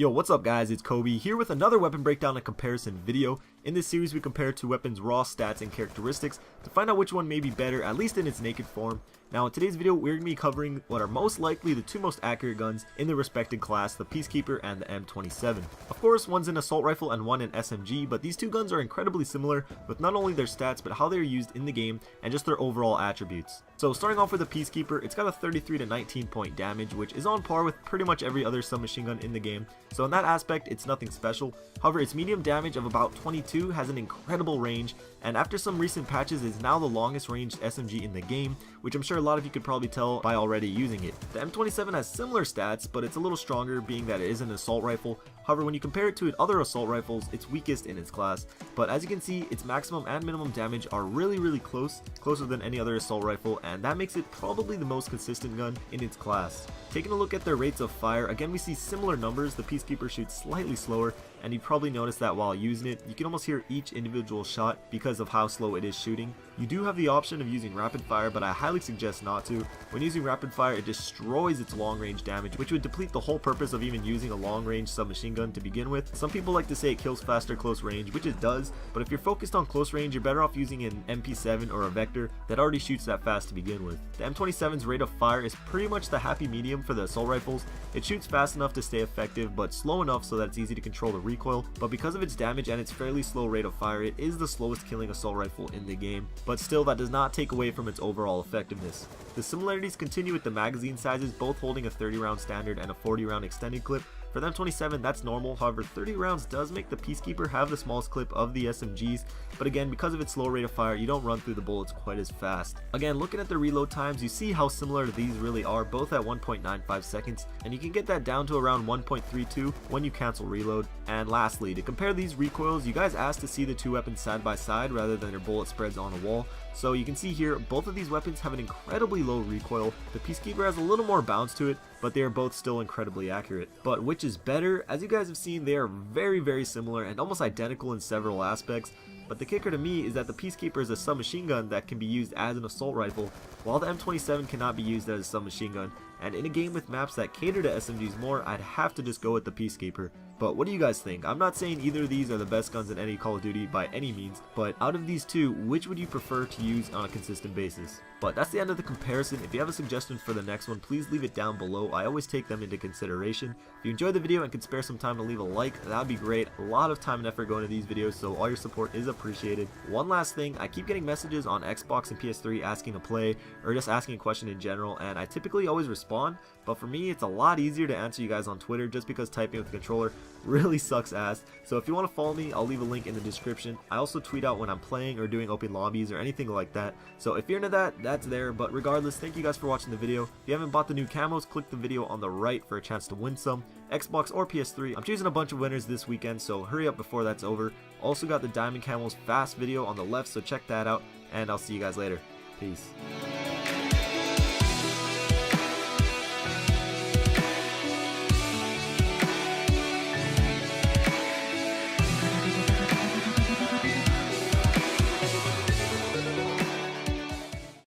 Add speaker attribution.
Speaker 1: Yo, what's up guys, it's Kobe here with another weapon breakdown and comparison video. In this series we compare two weapons' raw stats and characteristics to find out which one may be better, at least in its naked form. Now in today's video we're going to be covering what are most likely the two most accurate guns in the respected class, the Peacekeeper and the M27. Of course one's an assault rifle and one an SMG, but these two guns are incredibly similar with not only their stats but how they are used in the game and just their overall attributes. So starting off with the Peacekeeper, it's got a 33 to 19 point damage, which is on par with pretty much every other submachine gun in the game. So in that aspect it's nothing special. However, its medium damage of about 22 has an incredible range, and after some recent patches is now the longest ranged SMG in the game, which I'm sure a lot of you could probably tell by already using it. The M27 has similar stats, but it's a little stronger being that it is an assault rifle. However, when you compare it to other assault rifles, it's weakest in its class. But as you can see, its maximum and minimum damage are really close, closer than any other assault rifle, and that makes it probably the most consistent gun in its class. Taking a look at their rates of fire, again we see similar numbers. The Peacekeeper shoots slightly slower, and you probably noticed that while using it. You can almost hear each individual shot because of how slow it is shooting. You do have the option of using rapid fire, but I highly suggest not to. When using rapid fire, it destroys its long range damage, which would deplete the whole purpose of even using a long range submachine gun to begin with. Some people like to say it kills faster close range, which it does, but if you're focused on close range, you're better off using an M27 or a Vector that already shoots that fast to begin with. The M27's rate of fire is pretty much the happy medium for the assault rifles. It shoots fast enough to stay effective, but slow enough so that it's easy to control the recoil. But because of its damage and its fairly slow rate of fire, it is the slowest killing assault rifle in the game, but still that does not take away from its overall effectiveness. The similarities continue with the magazine sizes, both holding a 30 round standard and a 40 round extended clip. For the M27 that's normal, however 30 rounds does make the Peacekeeper have the smallest clip of the SMGs, but again because of its slow rate of fire you don't run through the bullets quite as fast. Again, looking at the reload times, you see how similar these really are, both at 1.95 seconds, and you can get that down to around 1.32 when you cancel reload. And lastly, to compare these recoils, you guys asked to see the two weapons side by side rather than their bullet spreads on a wall. So you can see here both of these weapons have an incredibly low recoil. The Peacekeeper has a little more bounce to it, but they are both still incredibly accurate. But which is better? As you guys have seen, they are very similar and almost identical in several aspects. But the kicker to me is that the Peacekeeper is a submachine gun that can be used as an assault rifle, while the M27 cannot be used as a submachine gun. And in a game with maps that cater to SMGs more, I'd have to just go with the Peacekeeper. But what do you guys think? I'm not saying either of these are the best guns in any Call of Duty by any means, but out of these two, which would you prefer to use on a consistent basis? But that's the end of the comparison. If you have a suggestion for the next one, please leave it down below. I always take them into consideration. If you enjoyed the video and could spare some time to leave a like, that would be great. A lot of time and effort going into these videos, so all your support is appreciated. One last thing, I keep getting messages on Xbox and PS3 asking to play, or just asking a question in general, and I typically always respond, but for me it's a lot easier to answer you guys on Twitter just because typing with the controller really sucks ass. So if you want to follow me, I'll leave a link in the description. I also tweet out when I'm playing or doing open lobbies or anything like that, so if you're into that, that's there. But regardless, thank you guys for watching the video. If you haven't bought the new camos, click the video on the right for a chance to win some. Xbox or PS3, I'm choosing a bunch of winners this weekend, so hurry up before that's over. Also got the diamond camos fast video on the left, so check that out, and I'll see you guys later. Peace.